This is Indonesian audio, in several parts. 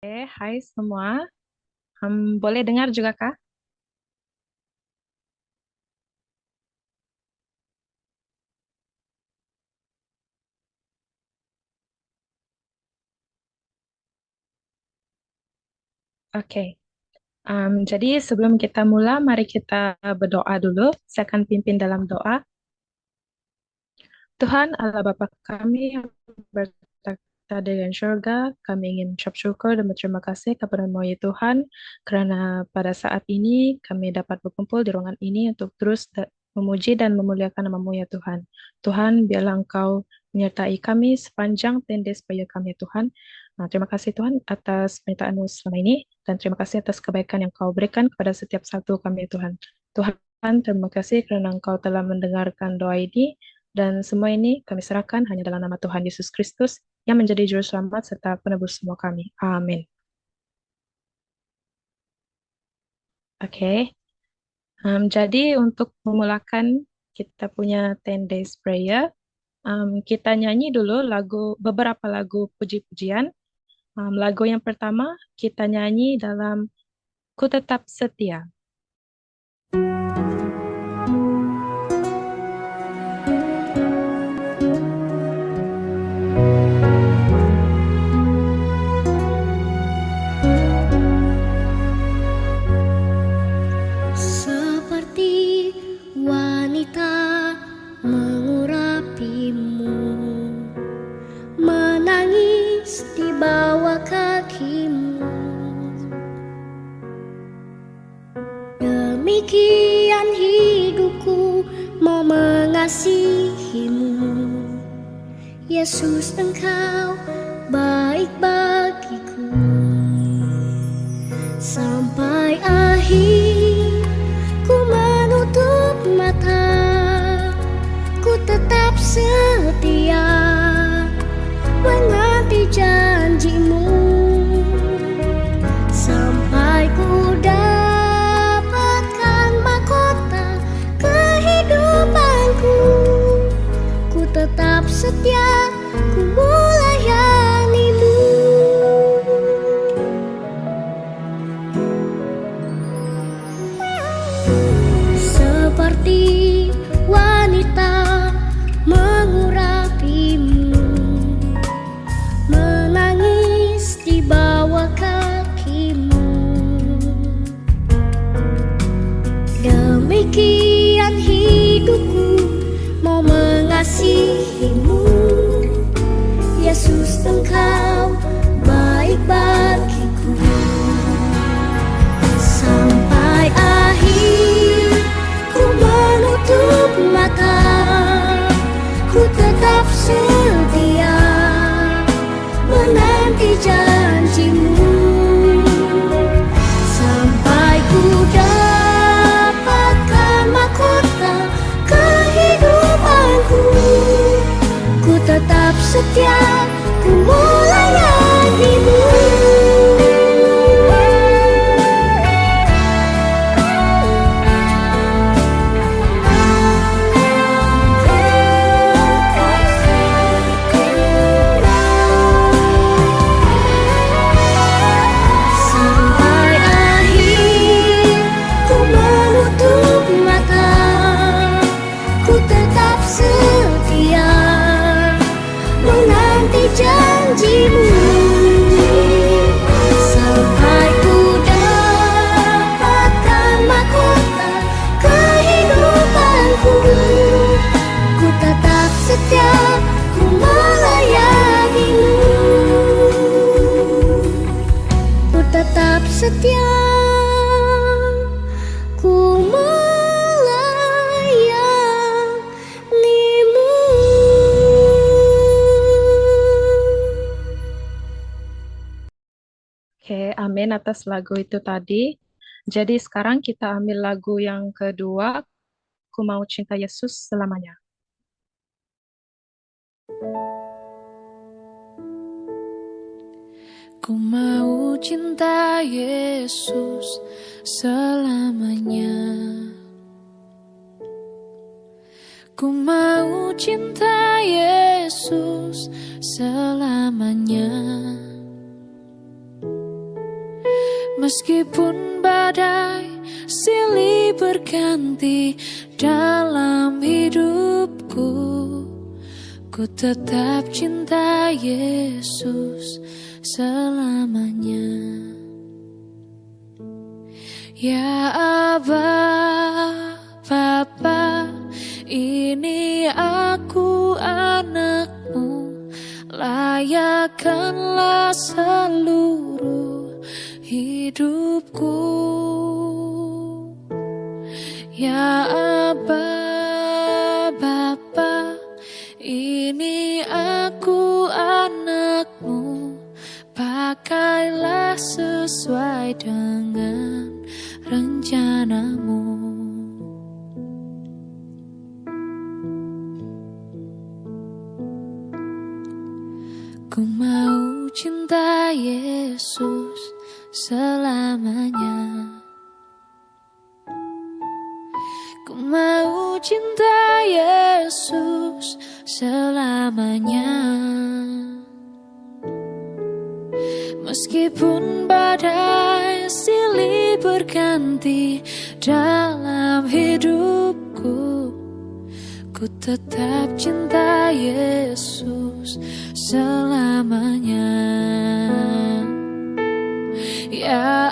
Hai semua. Boleh dengar juga Kak? Oke. Jadi sebelum kita mulai, mari kita berdoa dulu. Saya akan pimpin dalam doa. Tuhan Allah Bapa kami yang bertakhta di surga, kami ingin ucap syukur dan berterima kasih kepada-Mu ya Tuhan, karena pada saat ini kami dapat berkumpul di ruangan ini untuk terus memuji dan memuliakan nama-Mu ya Tuhan. Tuhan, biarlah Engkau menyertai kami sepanjang 10 days prayer kami ya Tuhan. Nah, terima kasih Tuhan atas penyertaan-Mu selama ini, dan terima kasih atas kebaikan yang Kau berikan kepada setiap satu kami ya Tuhan. Tuhan, terima kasih karena Engkau telah mendengarkan doa ini, dan semua ini kami serahkan hanya dalam nama Tuhan Yesus Kristus yang menjadi juru selamat serta penebus semua kami. Amin. Oke. Jadi untuk memulakan kita punya 10 days prayer, kita nyanyi dulu beberapa lagu puji-pujian. Lagu yang pertama kita nyanyi dalam Ku Tetap Setia. Seperti wanita mengurapimu, menangis di bawah kakimu. Demikian hidupku mau mengasihimu. Yesus, Engkau baik bagiku. Sampai akhir ku menutup mata, ku tetap setia menanti janjimu. Sampai ku dapatkan mahkota kehidupanku, ku tetap setia, ku melayanimu. Seperti wanita mengurapimu, menangis di bawah kakimu. Demikian hidupku mau mengasihimu. Yesus, Engkau baik bagiku. Sampai akhir ku menutup mata, ku tetap setia menanti janjimu. Sampai ku dapatkan mahkota kehidupanku, ku tetap setia, ku melayanimu. Sampai akhir ku menutup mata, ku tetap setia menanti janjimu. Sampai ku dapatkan mahkota kehidupanku, ku tetap setia, ku melayanimu. Ku tetap setia, ku melayanimu. Oke, amin atas lagu itu tadi. Jadi sekarang kita ambil lagu yang kedua, Ku Mau Cinta Yesus Selamanya. Ku mau cinta Yesus selamanya. Ku mau cinta Yesus selamanya. Meskipun badai silih berganti dalam hidupku, ku tetap cinta Yesus selamanya. Ya Aba, Bapa, ini aku anakmu, layakkanlah seluruh hidupku. Ya Aba, Bapa, ini aku anakmu, pakailah sesuai dengan rencanamu. Ku mau cinta Yesus selamanya. Ku mau cinta Yesus selamanya. Meskipun badai silih berganti dalam hidupku, ku tetap cinta Yesus selamanya. Ya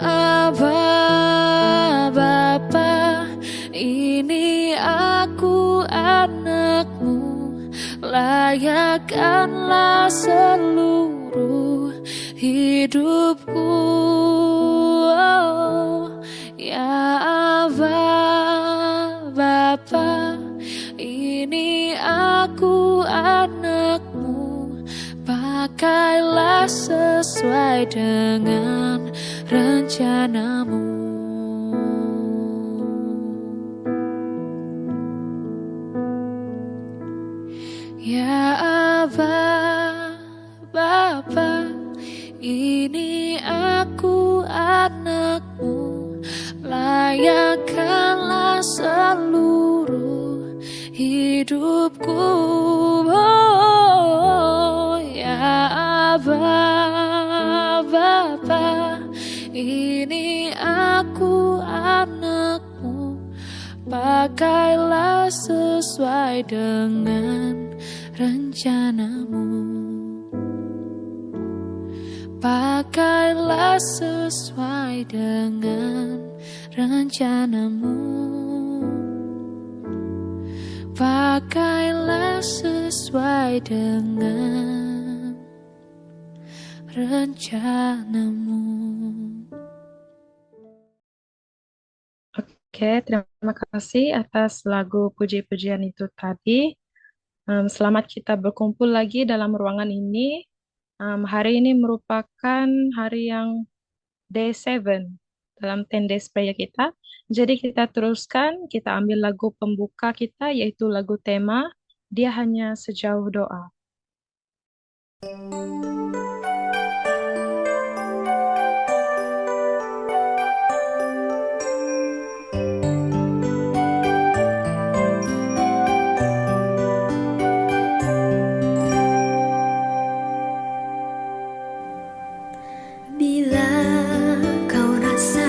Aba, Bapa, ini aku anakmu, layakkanlah seluruh hidupku. Oh, ya Aba, Bapa, ini aku anakmu, pakailah sesuai dengan rencanamu. Ya Aba, Bapa, ini aku anakmu, layakkanlah seluruh hidupku. Oh, ya Aba, Bapa, ini aku anakmu, pakailah sesuai dengan rencanamu. Pakailah sesuai dengan rencanamu. Pakailah sesuai dengan rencanamu. Oke, terima kasih atas lagu puji-pujian itu tadi. Selamat kita berkumpul lagi dalam ruangan ini. Hari ini merupakan hari yang day 7 dalam 10 days prayer kita. Jadi kita teruskan, kita ambil lagu pembuka kita, yaitu lagu tema, Dia Hanya Sejauh Doa. Bila kau rasa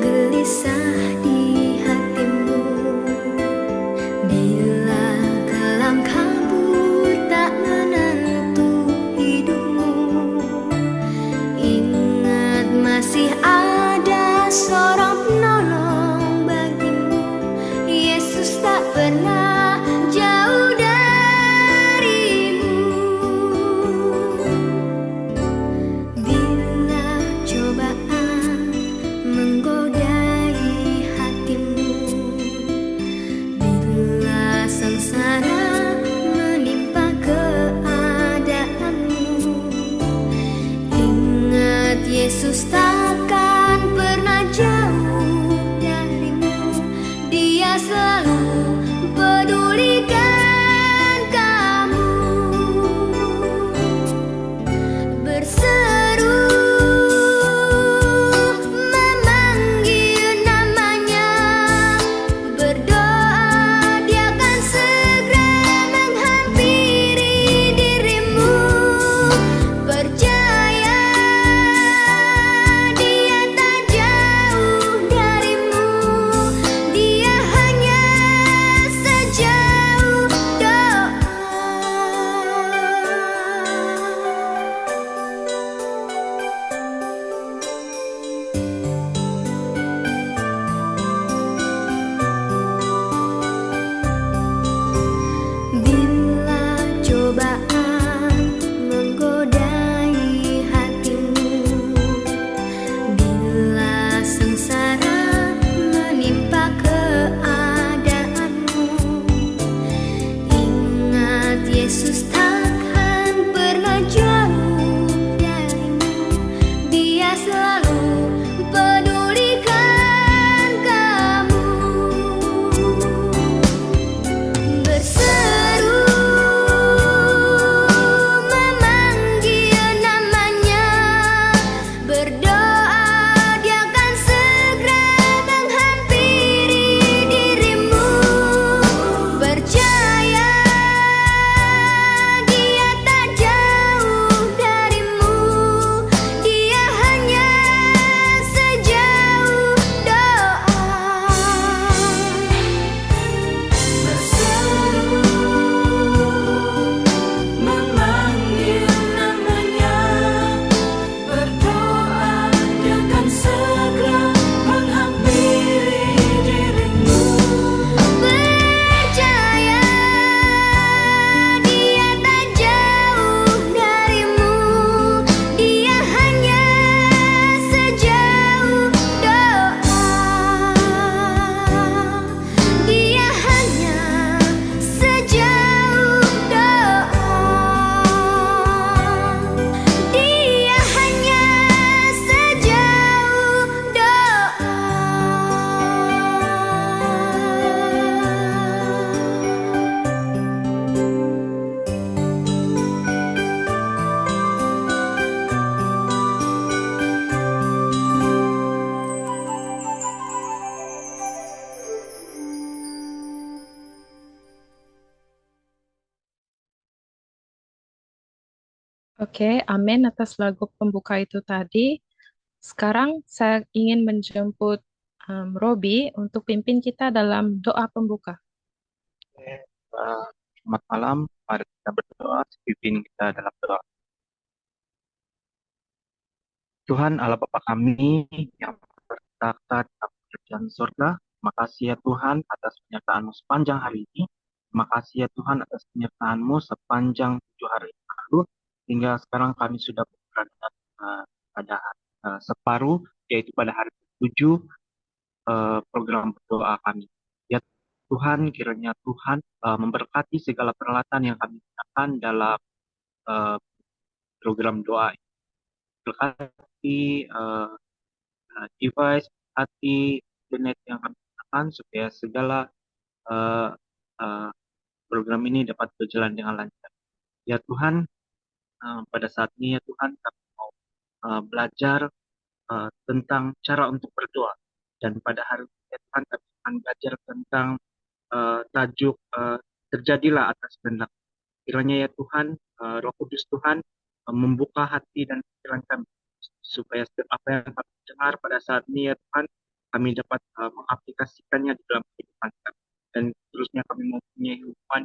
gelisah di hatimu, bila kelam kabut tak menentu hidupmu, ingat masih ada seorang penolong bagimu. Yesus tak pernah jauh darimu. Bila cobaan menggodai hatimu, bila sengsara menimpa keadaanmu, ingat Yesus takkan pernah jauh darimu. Dia selalu pedulikan kamu. Berseru memanggil namanya, berdoa Dia akan segera menghampiri dirimu. Percaya Dia tak Oke, amin atas lagu pembuka itu tadi. Sekarang saya ingin menjemput Robi untuk pimpin kita dalam doa pembuka. Oke, selamat malam. Mari kita berdoa. Pimpin kita dalam doa. Tuhan Allah Bapa kami yang bertakhta di atas kerajaan surga, terima kasih ya Tuhan atas penyertaan-Mu sepanjang hari ini. Terima kasih ya Tuhan atas penyertaan-Mu sepanjang 7 hari yang lalu, hingga sekarang kami sudah berada pada separuh, yaitu pada hari ke-7 program berdoa kami. Ya Tuhan, kiranya Tuhan memberkati segala peralatan yang kami gunakan dalam eh, program doa. Berkati device, berkati internet yang kami gunakan supaya segala eh, eh, program ini dapat berjalan dengan lancar. Ya Tuhan, pada saat ini ya Tuhan kami mau belajar tentang cara untuk berdoa. Dan pada hari ini ya Tuhan kami akan belajar tentang tajuk terjadilah atas kehendak. Kiranya ya Tuhan, Roh Kudus Tuhan membuka hati dan pikiran kami supaya setiap apa yang kami dengar pada saat ini ya Tuhan, kami dapat mengaplikasikannya di dalam kehidupan kami. Dan terusnya kami mempunyai hubungan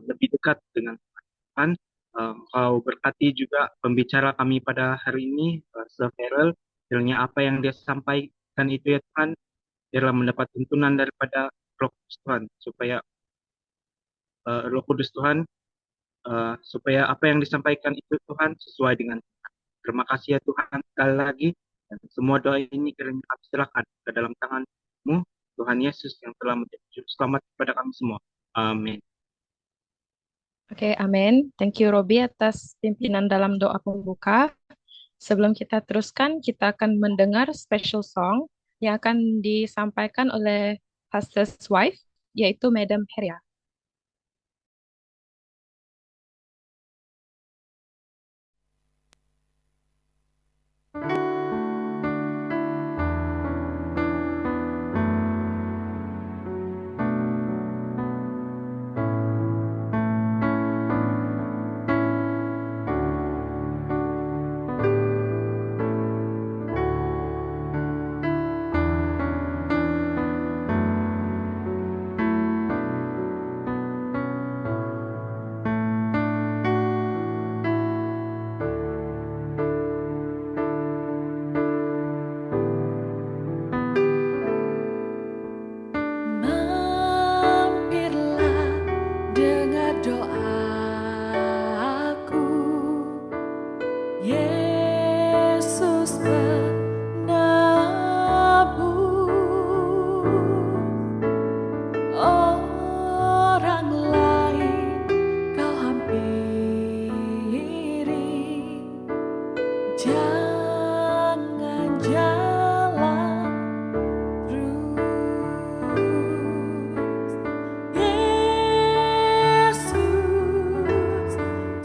lebih dekat dengan Tuhan. Engkau berkati juga pembicara kami pada hari ini, Sir kiranya apa yang dia sampaikan itu ya Tuhan, biarlah mendapat tuntunan daripada Roh Kudus Tuhan, supaya Roh Kudus Tuhan, supaya apa yang disampaikan itu Tuhan sesuai dengan Tuhan. Terima kasih ya Tuhan sekali lagi, dan semua doa ini kiranya kami serahkan ke dalam tangan-Mu, Tuhan Yesus yang telah menjadi juru selamat kepada kami semua. Amin. Oke, amin. Thank you, Robi, atas pimpinan dalam doa pembuka. Sebelum kita teruskan, kita akan mendengar special song yang akan disampaikan oleh Pastor's Wife, yaitu Madam Heria. Mampirlah dengar doaku, Yesus penebus. Orang lain kau hampiri, jangan jalan terus. Yesus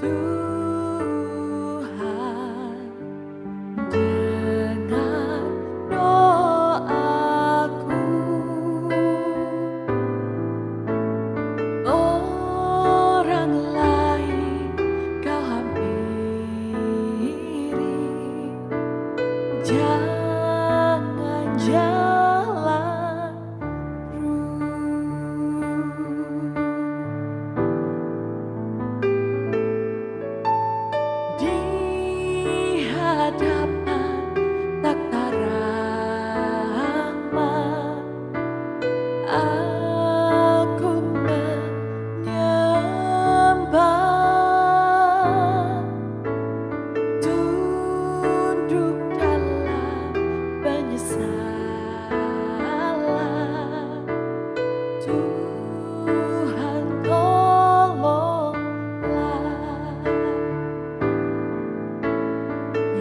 Tuhan, dengar doaku. Orang lain kau hampiri, jangan jalan terus. Di hadapan takhta rahmat, aku menyembah, tunduk dalam penyesalan. Tuhan tolonglah.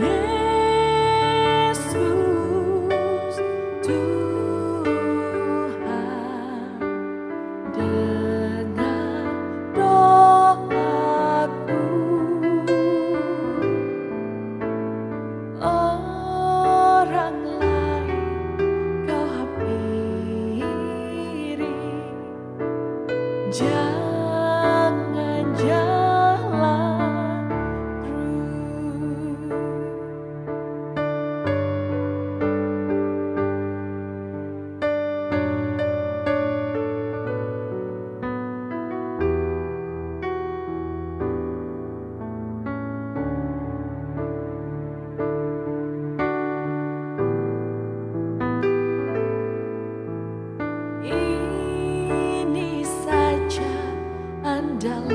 Yesus Tuhan, dengar doaku. Orang lain kau hampiri, jangan jalan terus. andalanku,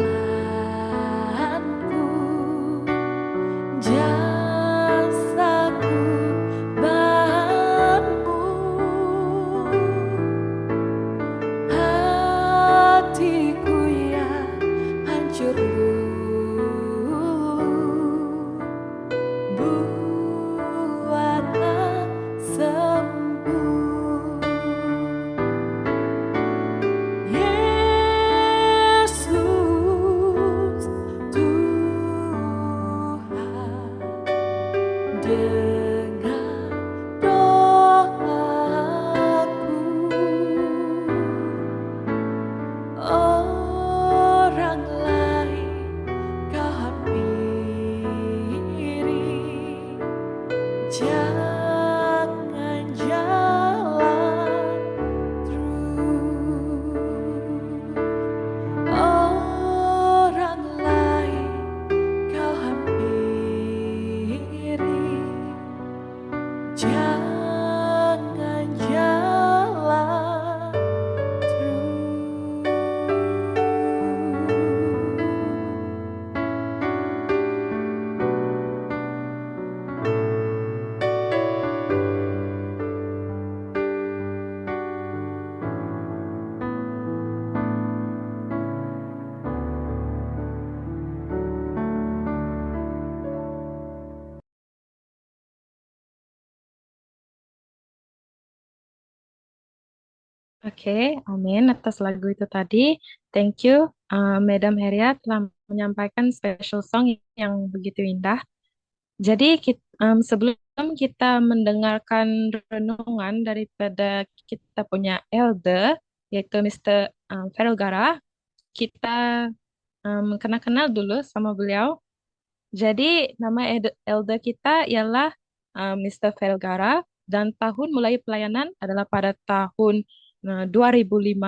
jasaku, bahanmu, hatiku yang hancur dulu, buatlah sembuh. Yesus, Tuhan, dengar doaku. Orang lain kau hampiri, jangan jalan terus. Orang lain kau hampiri, jangan jalan terus. Oke, amin atas lagu itu tadi. Thank you, Madam Heria telah menyampaikan special song yang begitu indah. Jadi sebelum kita mendengarkan renungan daripada kita punya elder, yaitu Mr. Farel Gara, kita kenal-kenal dulu sama beliau. Jadi nama elder kita ialah Mr. Felgara dan tahun mulai pelayanan adalah pada tahun 2005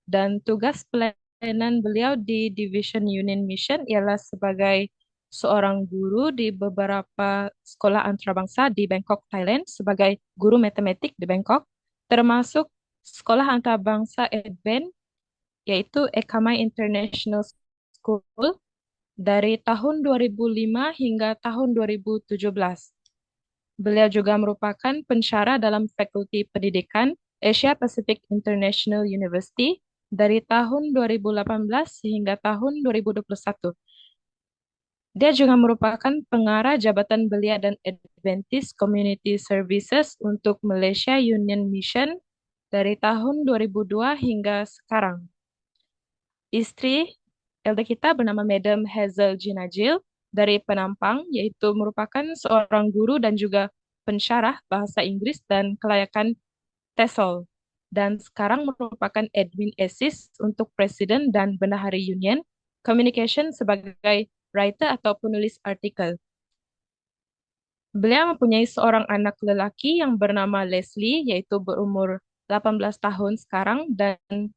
dan tugas pelayanan beliau di Division Union Mission ialah sebagai seorang guru di beberapa sekolah antarabangsa di Bangkok, Thailand sebagai guru matematik di Bangkok, termasuk sekolah antarabangsa Advent yaitu Ekamai International School dari tahun 2005 hingga tahun 2017. Beliau juga merupakan pensyarah dalam Fakulti Pendidikan Asia Pacific International University dari tahun 2018 hingga tahun 2021. Dia juga merupakan pengarah Jabatan Belia dan Adventist Community Services untuk Malaysia Union Mission dari tahun 2002 hingga sekarang. Istri elder kita bernama Madam Hazel Jinajil dari Penampang, yaitu merupakan seorang guru dan juga pensyarah bahasa Inggris dan kelayakan TESOL. Dan sekarang merupakan admin assist untuk Presiden dan Bendahari Union Communication sebagai writer atau penulis artikel. Beliau mempunyai seorang anak lelaki yang bernama Leslie, yaitu berumur 18 tahun sekarang dan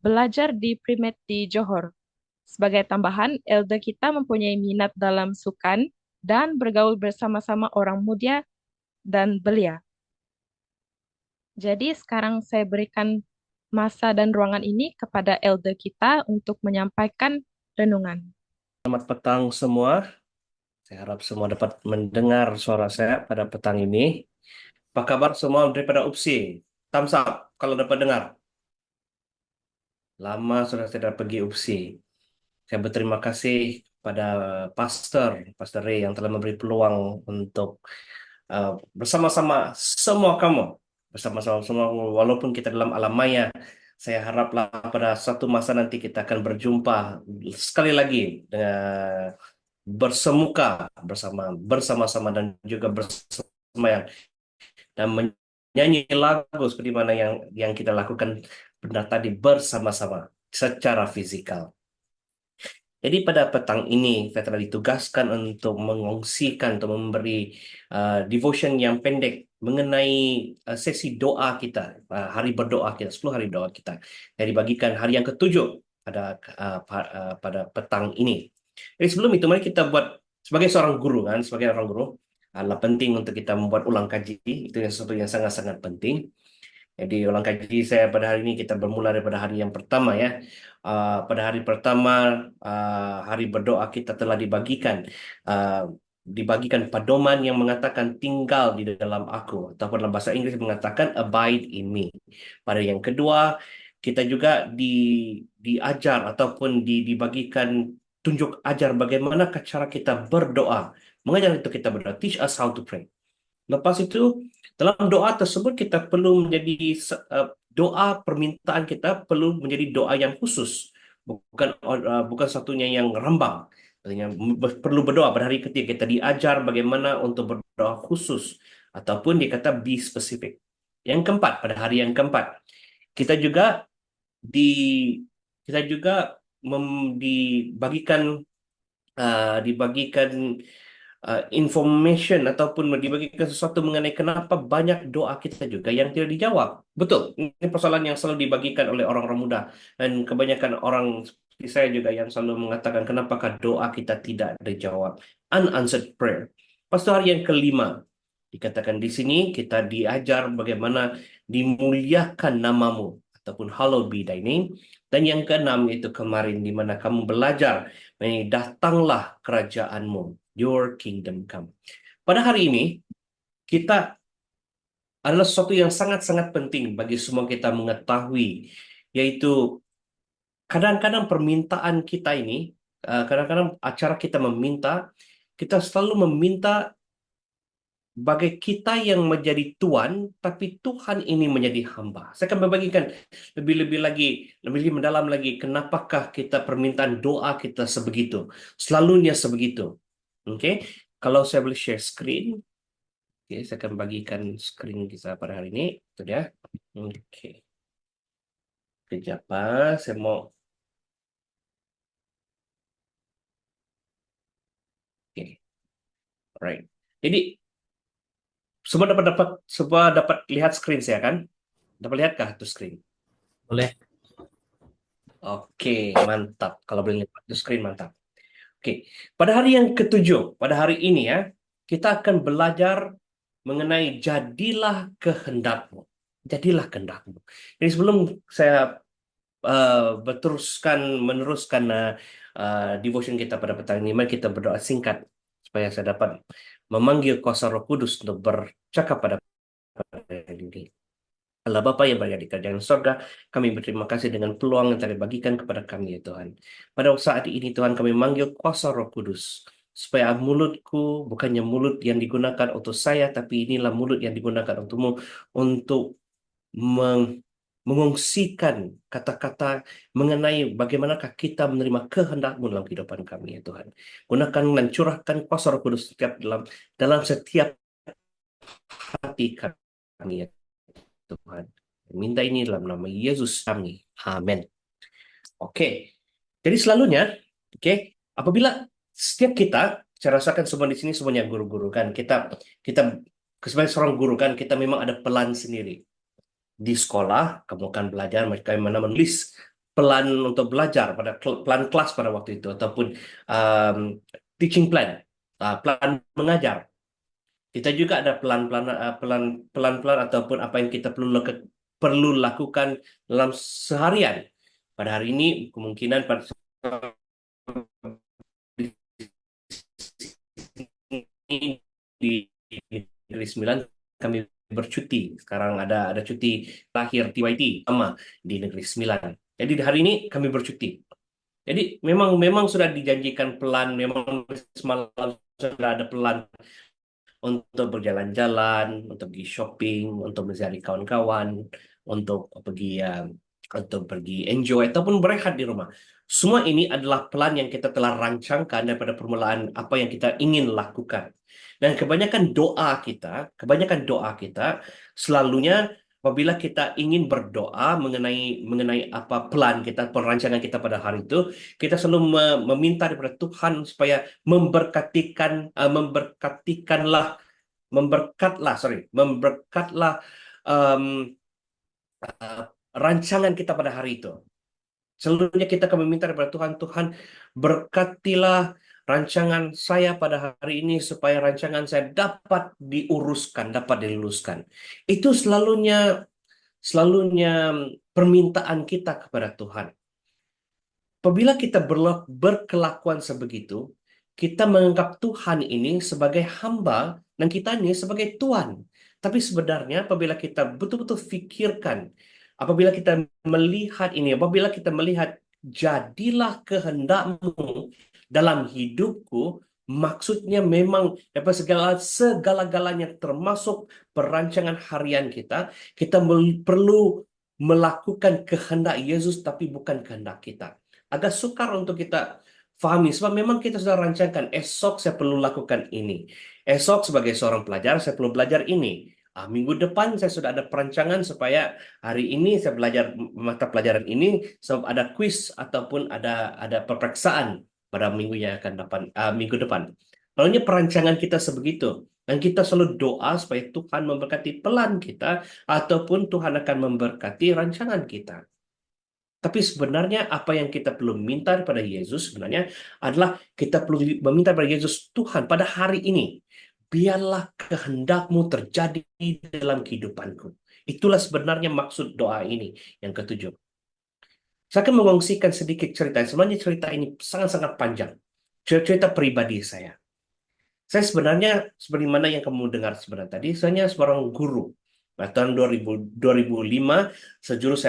belajar di Primet di Johor. Sebagai tambahan, elder kita mempunyai minat dalam sukan dan bergaul bersama-sama orang muda dan belia. Jadi sekarang saya berikan masa dan ruangan ini kepada elder kita untuk menyampaikan renungan. Selamat petang semua. Saya harap semua dapat mendengar suara saya pada petang ini. Apa kabar semua daripada UPSI? Thumbs up kalau dapat dengar. Lama sudah tidak pergi UPSI. Saya berterima kasih pada Pastor Ray yang telah memberi peluang untuk bersama-sama semua kamu. Bersama-sama semua walaupun kita dalam alam maya. Saya haraplah pada suatu masa nanti kita akan berjumpa sekali lagi dengan bersemuka bersama-sama dan juga bersemayam dan menyanyi lagu seperti mana yang kita lakukan benar tadi bersama-sama secara fisikal. Jadi pada petang ini saya telah ditugaskan untuk mengongsikan atau memberi devotion yang pendek mengenai sesi doa kita, hari berdoa kita, 10 hari doa kita. Yang dibagikan hari yang ke-7 pada petang ini. Jadi sebelum itu mari kita buat sebagai seorang guru adalah penting untuk kita membuat ulang kaji. Itu yang sesuatu yang sangat-sangat penting. Jadi ulang kaji saya pada hari ini kita bermula daripada hari yang pertama ya. Pada hari pertama hari berdoa kita telah uh, dibagikan pedoman yang mengatakan tinggal di dalam aku, ataupun dalam bahasa Inggris mengatakan abide in me. Pada yang kedua kita juga diajar ataupun dibagikan tunjuk ajar bagaimana cara kita berdoa. Mengajar itu kita berdoa, teach us how to pray. Lepas itu, dalam doa tersebut kita perlu menjadi doa permintaan kita perlu menjadi doa yang khusus, bukan satunya yang rambang. Artinya perlu berdoa pada hari ketiga kita diajar bagaimana untuk berdoa khusus ataupun dikata be specific. Yang keempat, pada hari yang keempat kita juga di kita juga dibagikan information ataupun dibagikan sesuatu mengenai kenapa banyak doa kita juga yang tidak dijawab. Betul, ini persoalan yang selalu dibagikan oleh orang-orang muda dan kebanyakan orang seperti saya juga yang selalu mengatakan kenapakah doa kita tidak dijawab. Unanswered prayer. Pas itu hari yang kelima, dikatakan di sini kita diajar bagaimana dimuliakan namamu ataupun hallowed be thy name. Dan yang keenam itu kemarin di mana kamu belajar, datanglah kerajaanmu. Your kingdom come. Pada hari ini, kita adalah sesuatu yang sangat-sangat penting bagi semua kita mengetahui, yaitu kadang-kadang permintaan kita ini, kadang-kadang acara kita meminta, kita selalu meminta bagai kita yang menjadi tuan, tapi Tuhan ini menjadi hamba. Saya akan membagikan lebih-lebih lagi, lebih mendalam lagi, kenapakah kita permintaan doa kita sebegitu, selalunya sebegitu. Oke, kalau saya boleh share screen, oke, saya akan bagikan screen kita pada hari ini, itu dia. Oke, kejap, saya mau. Oke, right. Jadi semua dapat lihat screen saya kan? Dapat lihatkah itu screen? Boleh. Oke, mantap. Kalau boleh lihat itu screen mantap. Oke, pada hari yang ketujuh, pada hari ini ya, kita akan belajar mengenai jadilah kehendakmu. Jadilah kehendakmu. Jadi sebelum saya meneruskan devotion kita pada petang ini, mari kita berdoa singkat supaya saya dapat memanggil kuasa Roh Kudus untuk bercakap pada hari ini. Allah Bapa yang berada di kerajaan surga, kami berterima kasih dengan peluang yang telah dibagikan kepada kami ya Tuhan. Pada saat ini Tuhan kami manggil kuasa Roh Kudus, supaya mulutku bukannya mulut yang digunakan untuk saya, tapi inilah mulut yang digunakan untukmu untuk mengungsikan kata-kata mengenai bagaimanakah kita menerima kehendak-Mu dalam kehidupan kami ya Tuhan. Gunakan dan curahkan kuasa Roh Kudus dalam setiap hati kami ya Tuhan. Minta ini dalam nama Yesus kami. Amin. Oke. Jadi selalunya, apabila setiap kita, saya rasakan semua di sini semuanya guru-guru kan. Kita sebagai seorang guru kan, kita memang ada pelan sendiri. Di sekolah, kamu akan belajar bagaimana menulis pelan untuk belajar pada pelan kelas pada waktu itu, ataupun teaching plan, pelan mengajar. Kita juga ada pelan-pelan ataupun apa yang kita perlu lakukan dalam seharian. Pada hari ini kemungkinan pada di Negeri Sembilan kami bercuti. Sekarang ada cuti lahir TYT sama di Negeri Sembilan. Jadi hari ini kami bercuti. Jadi memang sudah dijanjikan pelan, memang semalam sudah ada pelan untuk berjalan-jalan, untuk pergi shopping, untuk mencari kawan-kawan, untuk pergi enjoy ataupun berehat di rumah. Semua ini adalah plan yang kita telah rancangkan daripada permulaan apa yang kita ingin lakukan. Dan kebanyakan doa kita selalunya apabila kita ingin berdoa mengenai apa plan kita, perancangan kita pada hari itu, kita selalu meminta daripada Tuhan supaya memberkatlah rancangan kita pada hari itu. Seluruhnya kita akan meminta kepada Tuhan, Tuhan berkatilah rancangan saya pada hari ini supaya rancangan saya dapat diuruskan, dapat diluluskan. Itu selalunya selalunya permintaan kita kepada Tuhan. Apabila kita berkelakuan sebegitu, kita menganggap Tuhan ini sebagai hamba dan kita ini sebagai Tuhan. Tapi sebenarnya apabila kita betul-betul fikirkan, apabila kita melihat ini, apabila kita melihat jadilah kehendakmu dalam hidupku, maksudnya memang apa segala-galanya termasuk perancangan harian kita perlu melakukan kehendak Yesus tapi bukan kehendak kita. Agak sukar untuk kita pahami sebab memang kita sudah rancangkan esok saya perlu lakukan ini, esok sebagai seorang pelajar saya perlu belajar ini, minggu depan saya sudah ada perancangan supaya hari ini saya belajar mata pelajaran ini sebab ada kuis ataupun ada peperiksaan pada minggu depan. Lalunya perancangan kita sebegitu dan kita selalu doa supaya Tuhan memberkati pelan kita ataupun Tuhan akan memberkati rancangan kita. Tapi sebenarnya apa yang kita perlu minta kepada Yesus sebenarnya adalah kita perlu meminta kepada Yesus, Tuhan pada hari ini, biarlah kehendakmu terjadi dalam kehidupanku. Itulah sebenarnya maksud doa ini yang ketujuh. Saya akan mengongsikan sedikit cerita. Sebenarnya cerita ini sangat-sangat panjang. Cerita pribadi saya. Saya sebenarnya, seperti mana yang kamu dengar sebenarnya tadi, saya seorang guru. Tahun 2005 sejurus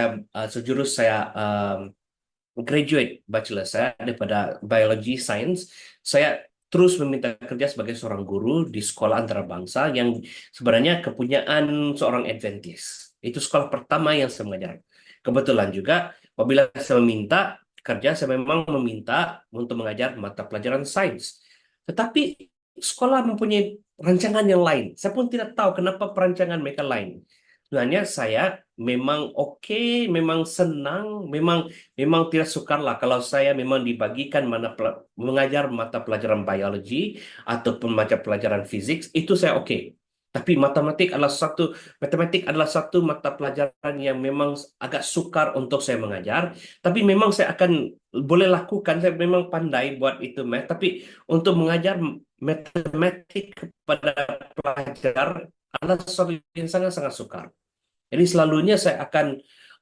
saya graduate bachelor saya daripada biology science. Saya terus meminta kerja sebagai seorang guru di sekolah antarabangsa yang sebenarnya kepunyaan seorang Adventist. Itu sekolah pertama yang saya mengajar. Kebetulan juga apabila saya meminta kerja, saya memang meminta untuk mengajar mata pelajaran sains. Tetapi sekolah mempunyai rancangan yang lain. Saya pun tidak tahu kenapa perancangan mereka lain. Sebenarnya saya memang memang senang, memang tidak sukar lah kalau saya memang dibagikan mengajar mata pelajaran biologi ataupun mata pelajaran fisik, itu saya oke. Tapi matematik adalah satu mata pelajaran yang memang agak sukar untuk saya mengajar. Tapi memang saya akan boleh lakukan, saya memang pandai buat itu tapi untuk mengajar matematik kepada pelajar adalah sesuatu yang sangat-sangat sukar. Jadi selalunya saya akan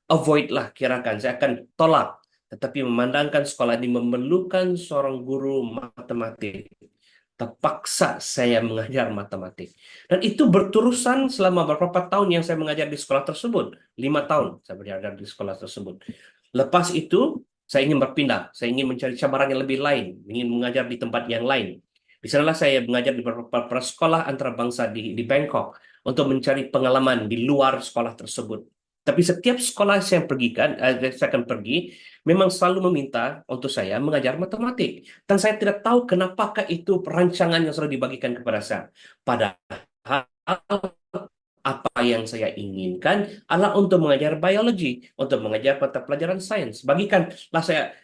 avoid lah, kirakan saya akan tolak. Tetapi memandangkan sekolah ini memerlukan seorang guru matematik, terpaksa saya mengajar matematik. Dan itu berterusan selama beberapa tahun yang saya mengajar di sekolah tersebut. 5 tahun saya belajar di sekolah tersebut. Lepas itu, saya ingin berpindah. Saya ingin mencari cabaran yang lebih lain. Ingin mengajar di tempat yang lain. Di sanalah saya mengajar di beberapa sekolah antarabangsa di Bangkok untuk mencari pengalaman di luar sekolah tersebut. Tapi setiap sekolah saya akan pergi, memang selalu meminta untuk saya mengajar matematik. Dan saya tidak tahu kenapakah itu perancangan yang selalu dibagikan kepada saya. Padahal apa yang saya inginkan adalah untuk mengajar biologi, untuk mengajar mata pelajaran sains. Bagikanlah saya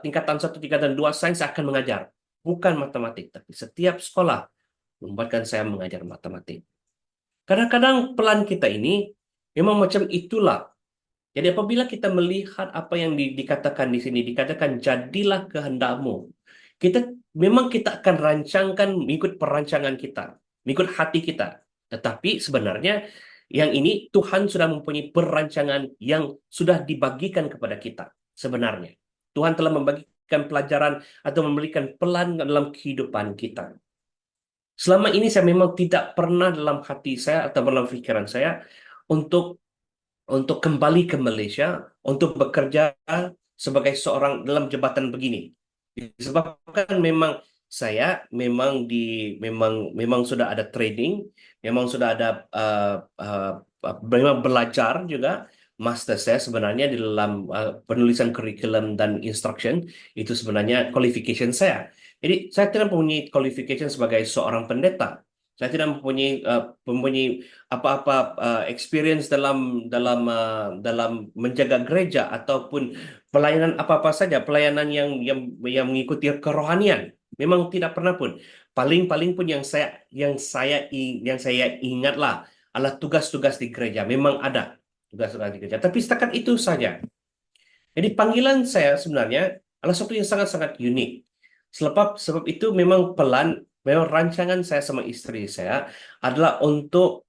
tingkatan 1, tingkatan 2 sains saya akan mengajar. Bukan matematik, tapi setiap sekolah membuatkan saya mengajar matematik. Kadang-kadang pelan kita ini memang macam itulah. Jadi apabila kita melihat apa yang dikatakan di sini, dikatakan jadilah kehendakmu. Kita akan rancangkan mengikut perancangan kita, mengikut hati kita. Tetapi sebenarnya yang ini Tuhan sudah mempunyai perancangan yang sudah dibagikan kepada kita sebenarnya. Tuhan telah membagikan pelajaran atau memberikan pelan dalam kehidupan kita. Selama ini saya memang tidak pernah dalam hati saya atau dalam pikiran saya untuk kembali ke Malaysia untuk bekerja sebagai seorang dalam jabatan begini. Disebabkan memang saya memang sudah ada training, memang sudah ada memang belajar juga. Master saya sebenarnya di dalam penulisan kurikulum dan instruction, itu sebenarnya qualification saya. Jadi saya tidak mempunyai qualification sebagai seorang pendeta. Saya tidak mempunyai apa-apa experience dalam menjaga gereja ataupun pelayanan apa-apa saja, pelayanan yang mengikuti kerohanian. Memang tidak pernah pun. Paling-paling pun yang saya ingatlah adalah tugas-tugas di gereja. Memang ada tugas-tugas di gereja. Tapi setakat itu saja. Jadi panggilan saya sebenarnya adalah sesuatu yang sangat-sangat unik. Sebab itu memang rancangan saya sama istri saya adalah untuk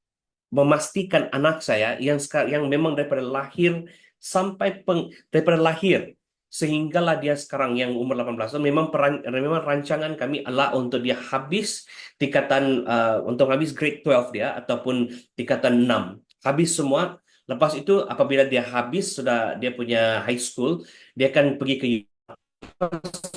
memastikan anak saya yang memang daripada lahir daripada lahir sehinggalah dia sekarang yang umur 18 tahun, memang rancangan kami adalah untuk dia habis untuk habis grade 12 dia ataupun tingkatan 6. Habis semua. Lepas itu apabila dia habis sudah dia punya high school, dia akan pergi ke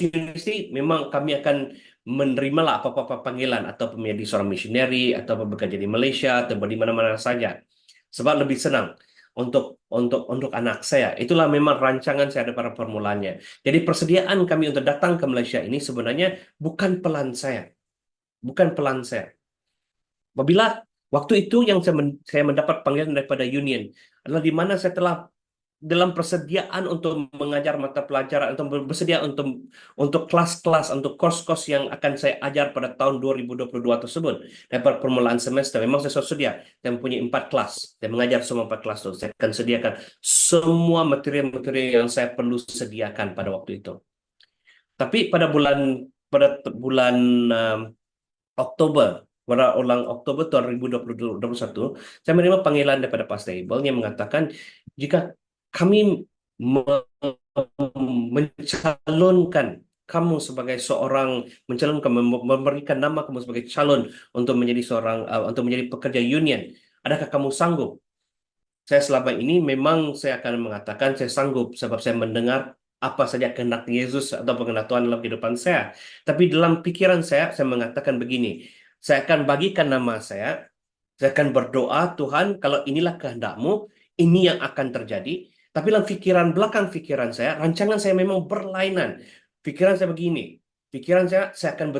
universiti. Memang kami akan menerimalah apa-apa panggilan atau menjadi seorang missionary atau bekerja di Malaysia atau di mana-mana saja. Sebab lebih senang untuk anak saya. Itulah memang rancangan saya pada permulaannya. Jadi persediaan kami untuk datang ke Malaysia ini sebenarnya bukan pelan saya. Bukan pelan saya. Apabila waktu itu yang saya mendapat panggilan daripada Union adalah di mana saya telah dalam persediaan untuk mengajar mata pelajaran atau bersedia untuk kelas-kelas, untuk kos-kos yang akan saya ajar pada tahun 2022 tersebut. Daripada permulaan semester, memang saya sudah sedia. Saya mempunyai 4 kelas. Saya mengajar semua 4 kelas itu. Saya akan sediakan semua materi-materi yang saya perlu sediakan pada waktu itu. Tapi pada bulan Oktober, pada ulang Oktober tahun 2021, saya menerima panggilan daripada Pastor Abel yang mengatakan jika kami mencalonkan kamu sebagai memberikan nama kamu sebagai calon untuk menjadi pekerja union, adakah kamu sanggup? Saya selama ini memang saya akan mengatakan saya sanggup sebab saya mendengar apa saja kehendak Yesus atau kehendak Tuhan dalam kehidupan saya. Tapi dalam pikiran saya mengatakan begini, saya akan bagikan nama saya akan berdoa, Tuhan, kalau inilah kehendak-Mu, ini yang akan terjadi. Tapi dalam belakang pikiran saya, rancangan saya memang berlainan. Pikiran saya begini, pikiran saya akan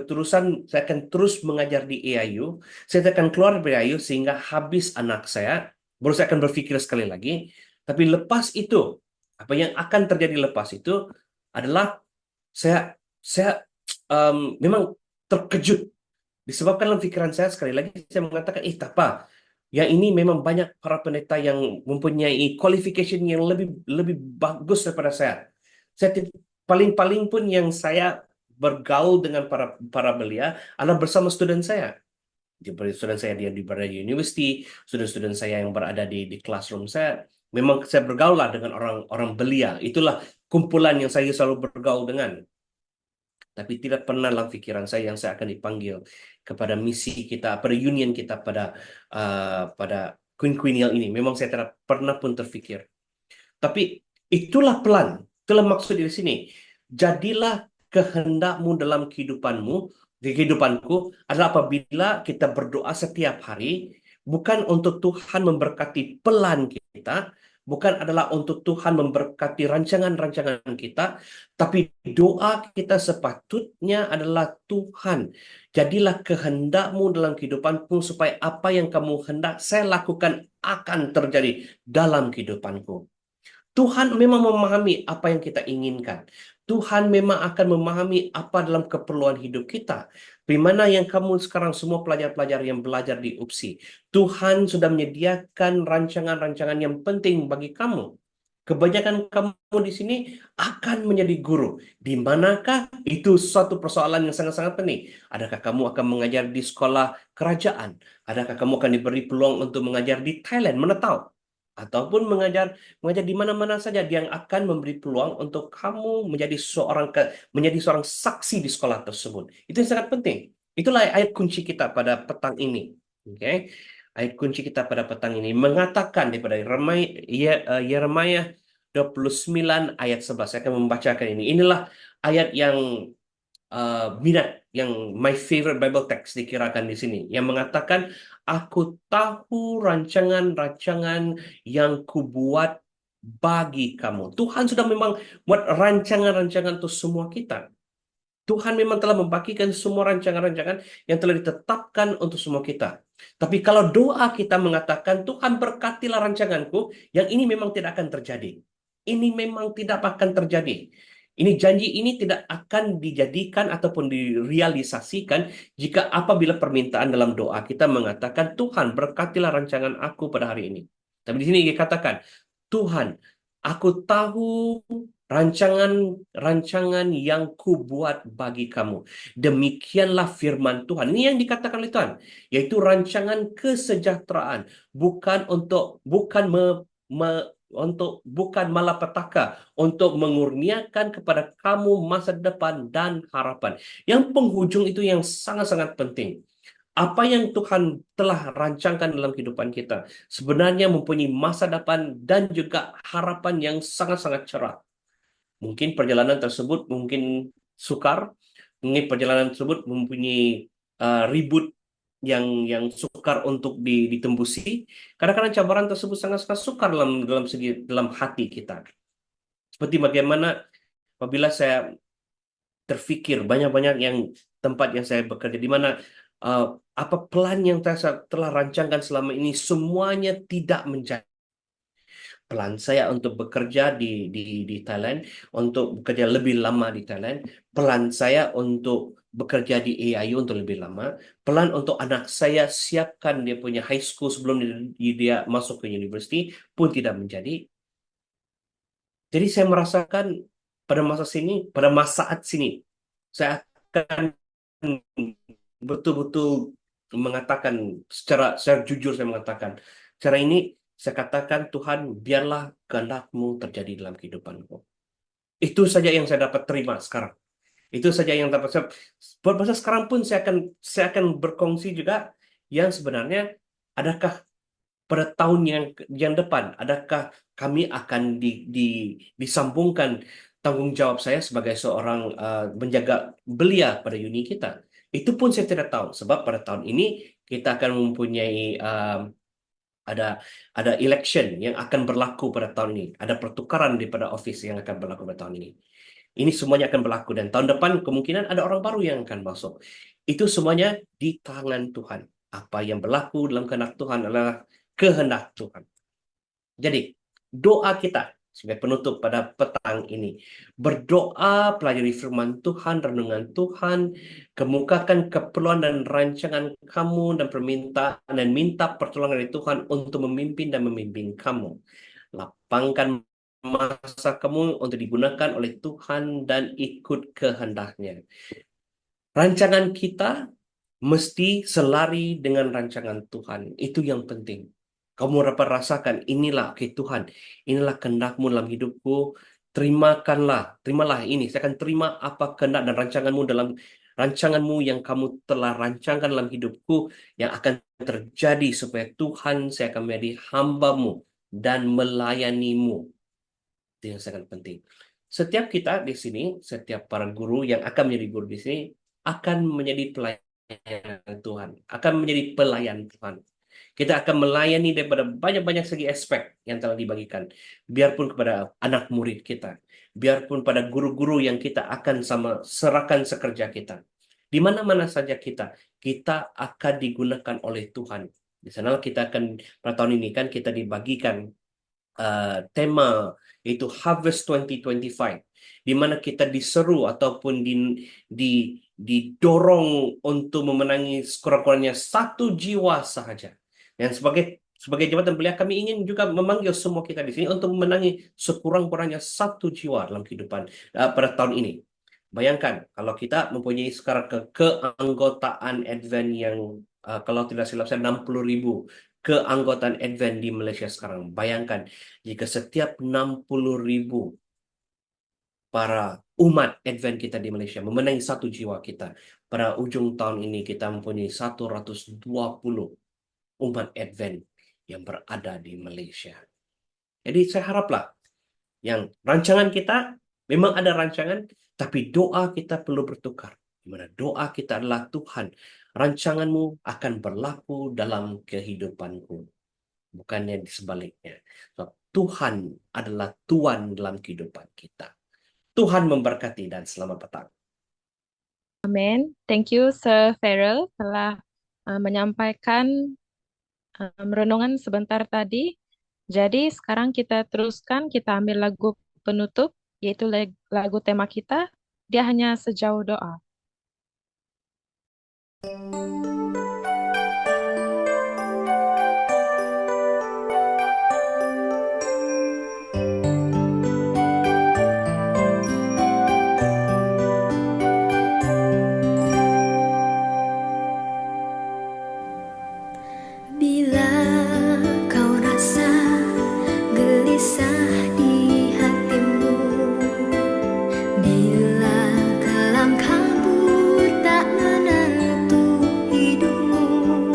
saya akan terus mengajar di AIU, saya akan keluar dari AIU sehingga habis anak saya, baru saya akan berpikir sekali lagi. Tapi lepas itu, apa yang akan terjadi lepas itu adalah saya memang terkejut. Disebabkan dalam pikiran saya sekali lagi saya mengatakan, tak apa. Yang ini memang banyak para pendeta yang mempunyai qualification yang lebih bagus daripada saya. Paling-paling pun yang saya bergaul dengan para belia adalah bersama student saya. Student saya dia berada di university, student-student saya yang berada di classroom saya. Memang saya bergaul lah dengan orang belia. Itulah kumpulan yang saya selalu bergaul dengan. Tapi tidak pernah dalam pikiran saya yang saya akan dipanggil kepada misi kita, pada union kita, pada quinquennial ini. Memang saya tidak pernah pun terfikir. Tapi itulah pelan, itulah maksud di sini. Jadilah kehendak-Mu dalam di kehidupanku adalah apabila kita berdoa setiap hari, bukan untuk Tuhan memberkati pelan kita, bukan adalah untuk Tuhan memberkati rancangan-rancangan kita, tapi doa kita sepatutnya adalah Tuhan, jadilah kehendak-Mu dalam kehidupanku supaya apa yang Kamu hendak saya lakukan akan terjadi dalam kehidupanku. Tuhan memang memahami apa yang kita inginkan. Tuhan memang akan memahami apa dalam keperluan hidup kita. Di mana yang kamu sekarang semua pelajar-pelajar yang belajar di UPSI, Tuhan sudah menyediakan rancangan-rancangan yang penting bagi kamu. Kebanyakan kamu di sini akan menjadi guru. Di manakah? Itu suatu persoalan yang sangat-sangat penting. Adakah kamu akan mengajar di sekolah kerajaan? Adakah kamu akan diberi peluang untuk mengajar di Thailand? Mana tahu? Ataupun mengajar di mana-mana saja yang akan memberi peluang untuk kamu menjadi seorang saksi di sekolah tersebut. Itu yang sangat penting. Itulah ayat kunci kita pada petang ini. Oke. Ayat kunci kita pada petang ini mengatakan daripada Yeremia 29 ayat 11. Saya akan membacakan ini. Inilah ayat yang minat, yang my favorite Bible text dikirakan di sini, yang mengatakan, aku tahu rancangan-rancangan yang kubuat bagi kamu. Tuhan sudah memang buat rancangan-rancangan untuk semua kita. Tuhan memang telah membagikan semua rancangan-rancangan yang telah ditetapkan untuk semua kita. Tapi kalau doa kita mengatakan, Tuhan berkatilah rancanganku, yang ini memang tidak akan terjadi. Ini memang tidak akan terjadi. Ini janji ini tidak akan dijadikan ataupun direalisasikan jika apabila permintaan dalam doa kita mengatakan, Tuhan berkatilah rancangan aku pada hari ini. Tapi di sini dikatakan, Tuhan, aku tahu rancangan yang kubuat bagi kamu. Demikianlah firman Tuhan. Ini yang dikatakan oleh Tuhan, yaitu rancangan kesejahteraan, bukan malapetaka, untuk mengurniakan kepada kamu masa depan dan harapan. Yang penghujung itu yang sangat-sangat penting. Apa yang Tuhan telah rancangkan dalam kehidupan kita sebenarnya mempunyai masa depan dan juga harapan yang sangat-sangat cerah. Mungkin perjalanan tersebut mungkin sukar, mungkin perjalanan tersebut mempunyai ribut yang sukar untuk ditembusi. Kadang-kadang cabaran tersebut sangat-sangat sukar dalam hati kita. Seperti bagaimana apabila saya terfikir banyak-banyak yang tempat yang saya bekerja di mana apa plan yang saya telah rancangkan selama ini semuanya tidak menjadi. Plan saya untuk bekerja di Thailand, untuk bekerja lebih lama di Thailand, plan saya untuk bekerja di AIU untuk lebih lama, plan untuk anak saya siapkan dia punya high school sebelum dia masuk ke university pun tidak menjadi. Jadi saya merasakan pada masa saat sini, saya akan betul-betul mengatakan secara jujur saya mengatakan, cara ini saya katakan Tuhan biarlah kehendak-Mu terjadi dalam kehidupanku. Itu saja yang saya dapat terima sekarang. Itu saja yang dapat saya. Buat masa sekarang pun saya akan berkongsi juga yang sebenarnya adakah pada tahun yang depan, adakah kami akan disambungkan tanggung jawab saya sebagai seorang menjaga belia pada uni kita. Itu pun saya tidak tahu, sebab pada tahun ini kita akan mempunyai ada ada election yang akan berlaku pada tahun ini, ada pertukaran daripada office yang akan berlaku pada tahun ini. Ini semuanya akan berlaku dan tahun depan kemungkinan ada orang baru yang akan masuk. Itu semuanya di tangan Tuhan. Apa yang berlaku dalam kehendak Tuhan adalah kehendak Tuhan. Jadi, doa kita sebagai penutup pada petang ini. Berdoa, pelajari firman Tuhan, renungan Tuhan, kemukakan keperluan dan rancangan kamu dan permintaan dan minta pertolongan dari Tuhan untuk memimpin dan membimbing kamu. Lapangkan masa kamu untuk digunakan oleh Tuhan dan ikut kehendaknya. Rancangan kita mesti selari dengan rancangan Tuhan. Itu yang penting. Kamu dapat rasakan, inilah Tuhan, inilah kehendak-Mu dalam hidupku. Terimalah ini. Saya akan terima apa kehendak dan rancangan-Mu yang kamu telah rancangkan dalam hidupku yang akan terjadi supaya Tuhan saya akan menjadi hamba-Mu dan melayani-Mu. Itu yang sangat penting. Setiap kita di sini, setiap para guru yang akan menjadi guru di sini akan menjadi pelayan Tuhan, akan menjadi pelayan Tuhan. Kita akan melayani daripada banyak-banyak segi aspek yang telah dibagikan. Biarpun kepada anak murid kita, biarpun pada guru-guru yang kita akan sama serahkan sekerja kita. Di mana-mana saja kita akan digunakan oleh Tuhan. Di sana kita akan, pada tahun ini kan kita dibagikan tema yaitu Harvest 2025, di mana kita diseru ataupun didorong untuk memenangi sekurang-kurangnya 1 jiwa sahaja. Dan sebagai jabatan belia kami ingin juga memanggil semua kita di sini untuk memenangi sekurang-kurangnya 1 jiwa dalam kehidupan pada tahun ini. Bayangkan kalau kita mempunyai sekarang keanggotaan Advent yang kalau tidak silap saya 60.000 keanggotaan Advent di Malaysia sekarang. Bayangkan jika setiap 60.000 para umat Advent kita di Malaysia memenangi 1 jiwa kita. Pada ujung tahun ini kita mempunyai 120 umat Advent yang berada di Malaysia. Jadi saya haraplah yang rancangan kita memang ada rancangan, tapi doa kita perlu bertukar. Di mana doa kita adalah Tuhan, rancangan-Mu akan berlaku dalam kehidupanku. Bukannya di sebaliknya. So, Tuhan adalah Tuhan dalam kehidupan kita. Tuhan memberkati dan selamat petang. Amin. Thank you, Sir Farrell, telah menyampaikan renungan sebentar tadi. Jadi sekarang kita teruskan, kita ambil lagu penutup, yaitu lagu tema kita, Dia Hanya Sejauh Doa. Bila kelam kabut tak menentu hidupmu,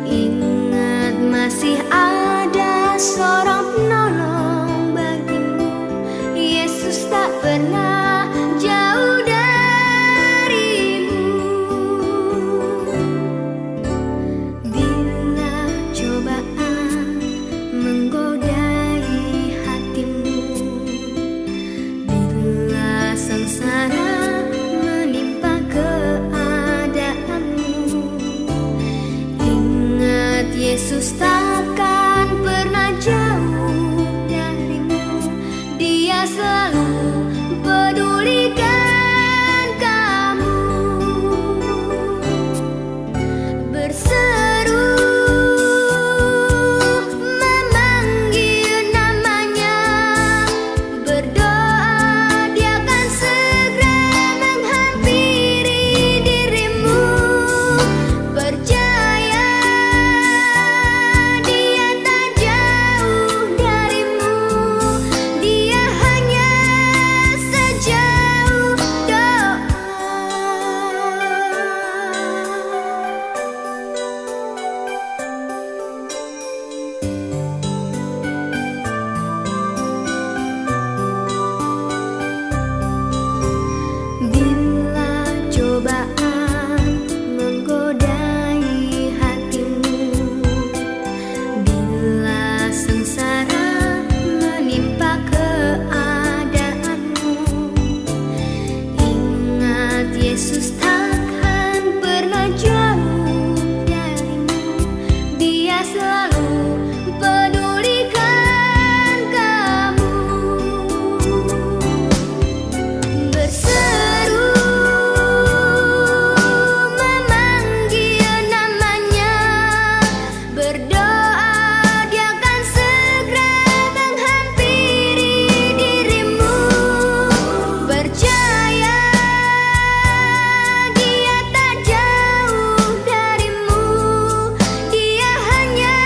ingat masih ada seorang penolong bagimu. Yesus tak pernah jauh darimu. Bila cobaan menggodai hatimu, bila sengsara menimpa keadaanmu, ingat Yesus takkan pernah jauh darimu. Dia selalu pedulikan kamu. Berseru memanggil namanya, berdoa dia akan segera menghampiri dirimu. Percaya dia tak jauh darimu, dia hanya sejauh doa. Bila cobaan menggodai hatimu, bila sengsara menimpa keadaanmu, ingat Yesus takkan pernah jauh darimu. Dia selalu pedulikan kamu. Berseru memanggil namanya, berdoa dia akan segera menghampiri dirimu. Percaya dia tak jauh darimu, dia hanya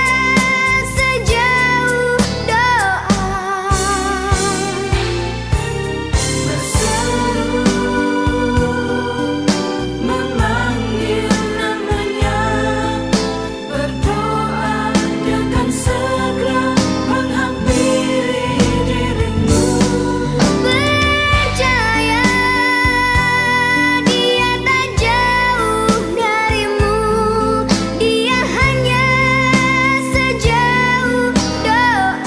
sejauh doa. Berseru memanggil namanya, berdoa dia akan segera menghampiri dirimu. Percaya dia tak jauh darimu, dia hanya sejauh doa.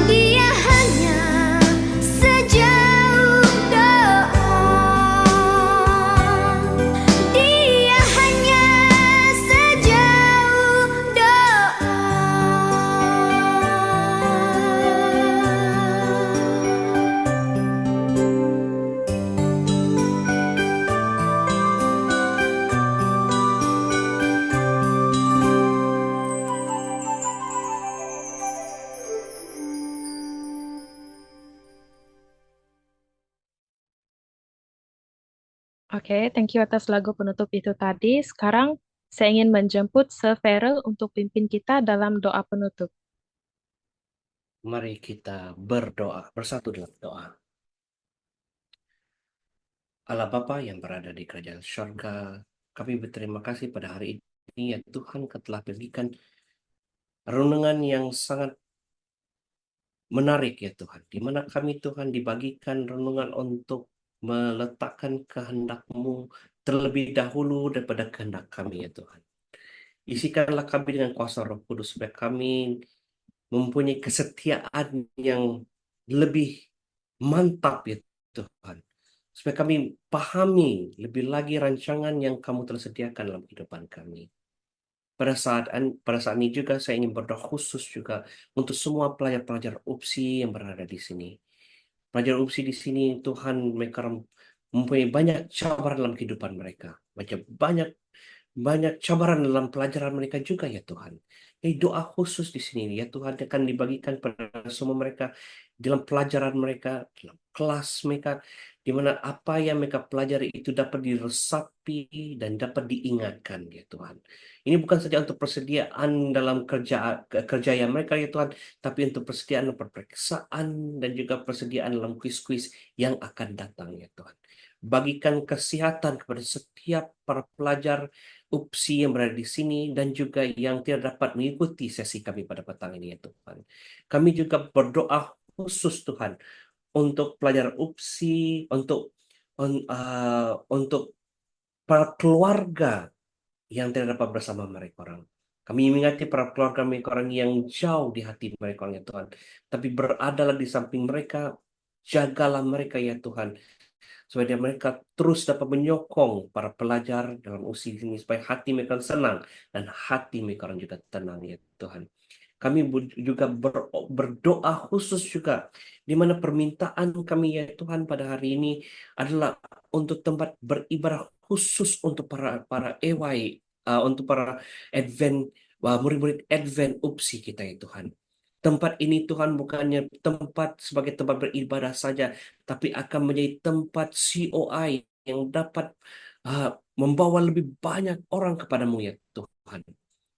Dia hanya sejauh doa. Dia hanya sejauh Oke, thank you atas lagu penutup itu tadi. Sekarang saya ingin menjemput Sir Farrell untuk pimpin kita dalam doa penutup. Mari kita berdoa bersatu dalam doa. Allah Bapa yang berada di kerajaan surga, kami berterima kasih pada hari ini ya Tuhan, Kau telah berikan renungan yang sangat menarik ya Tuhan, di mana kami Tuhan dibagikan renungan untuk meletakkan kehendak-Mu terlebih dahulu daripada kehendak kami ya Tuhan. Isikanlah kami dengan kuasa Roh Kudus supaya kami mempunyai kesetiaan yang lebih mantap ya Tuhan. Supaya kami pahami lebih lagi rancangan yang Kamu telah sediakan dalam kehidupan kami. Pada saat ini juga saya ingin berdoa khusus juga untuk semua pelajar-pelajar UPSI yang berada di sini. Pelajar UPSI di sini Tuhan, mereka mempunyai banyak cabaran dalam kehidupan mereka. Banyak cabaran dalam pelajaran mereka juga ya Tuhan. Doa khusus di sini ya Tuhan akan dibagikan pada semua mereka dalam pelajaran mereka, dalam kelas mereka, di mana apa yang mereka pelajari itu dapat diresapi dan dapat diingatkan ya Tuhan. Ini bukan saja untuk persediaan dalam kerjaya mereka ya Tuhan, tapi untuk persediaan peperiksaan dan juga persediaan dalam kuis-kuis yang akan datang ya Tuhan. Bagikan kesehatan kepada setiap para pelajar UPSI yang berada di sini dan juga yang tidak dapat mengikuti sesi kami pada petang ini ya Tuhan. Kami juga berdoa khusus Tuhan untuk pelajar UPSI, untuk para keluarga yang tidak dapat bersama mereka orang. Kami mengingati para keluarga mereka orang yang jauh di hati mereka orang ya Tuhan. Tapi beradalah di samping mereka, jagalah mereka ya Tuhan supaya mereka terus dapat menyokong para pelajar dalam usia ini supaya hati mereka senang dan hati mereka orang juga tenang ya Tuhan. Kami juga berdoa khusus juga di mana permintaan kami ya Tuhan pada hari ini adalah untuk tempat beribadah khusus untuk para para EY, untuk para Advent, murid-murid Advent UPSI kita ya Tuhan. Tempat ini Tuhan bukannya tempat sebagai tempat beribadah saja, tapi akan menjadi tempat COI yang dapat uh, membawa lebih banyak orang kepadamu ya Tuhan.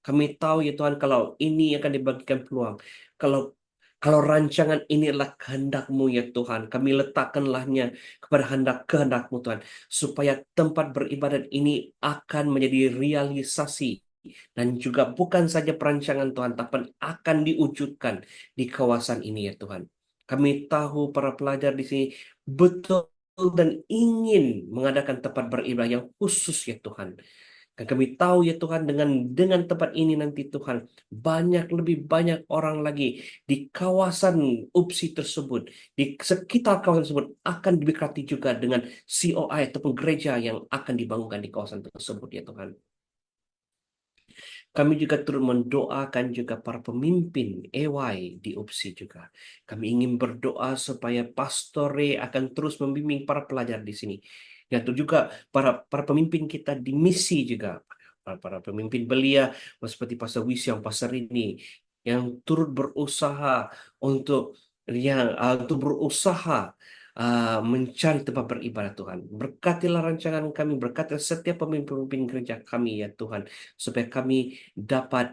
Kami tahu ya Tuhan kalau ini akan dibagikan peluang. Kalau kalau rancangan ini adalah kehendak-Mu ya Tuhan, kami letakkanlahnya kepada kehendak-Mu Tuhan, supaya tempat beribadat ini akan menjadi realisasi dan juga bukan saja perancangan Tuhan, tapi akan diwujudkan di kawasan ini ya Tuhan. Kami tahu para pelajar di sini betul dan ingin mengadakan tempat beribadah yang khusus ya Tuhan. Dan kami tahu ya Tuhan dengan tempat ini nanti Tuhan lebih banyak orang lagi di kawasan UPSI tersebut, di sekitar kawasan tersebut akan diberkati juga dengan COI ataupun gereja yang akan dibangunkan di kawasan tersebut ya Tuhan. Kami juga turut mendoakan juga para pemimpin EY di UPSI juga. Kami ingin berdoa supaya pastore akan terus membimbing para pelajar di sini. Dan itu juga para pemimpin kita di misi juga. Para pemimpin belia seperti Pastor Wisyong, Pastor ini yang turut berusaha untuk mencari tempat beribadah Tuhan. Berkatilah rancangan kami, berkatilah setiap pemimpin-pemimpin gereja kami ya Tuhan, supaya kami dapat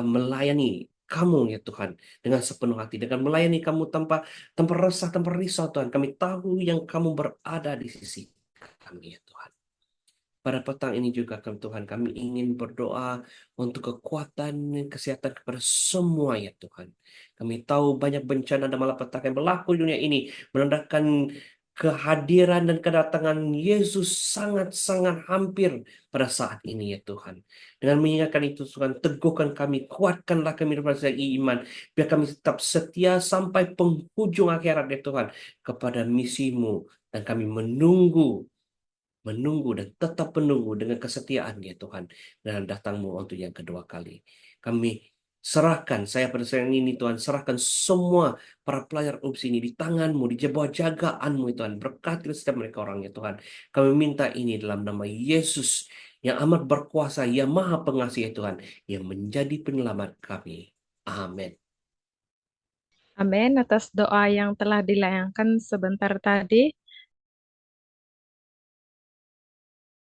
melayani kamu ya Tuhan dengan sepenuh hati, dengan melayani kamu tanpa tanpa resah, tanpa risau Tuhan. Kami tahu yang kamu berada di sisi kami ya Tuhan. Pada petang ini juga Tuhan kami ingin berdoa untuk kekuatan dan kesehatan kepada semua ya Tuhan. Kami tahu banyak bencana dan malapetaka yang berlaku di dunia ini menandakan kehadiran dan kedatangan Yesus sangat-sangat hampir pada saat ini ya Tuhan. Dengan mengingatkan itu Tuhan, teguhkan kami, kuatkanlah kami dalam segi iman, biar kami tetap setia sampai penghujung akhirat ya Tuhan kepada misimu dan kami menunggu dan tetap menunggu dengan kesetiaan ya Tuhan dalam datang-Mu untuk yang kedua kali. Kami serahkan, saya pada saat ini Tuhan, serahkan semua para pelajar UPSI ini di tangan-Mu, di bawah jagaan-Mu ya Tuhan. Berkati setiap mereka orang ya Tuhan. Kami minta ini dalam nama Yesus yang amat berkuasa, yang maha pengasih ya Tuhan, yang menjadi penyelamat kami. Amin. Amin atas doa yang telah dilayangkan sebentar tadi.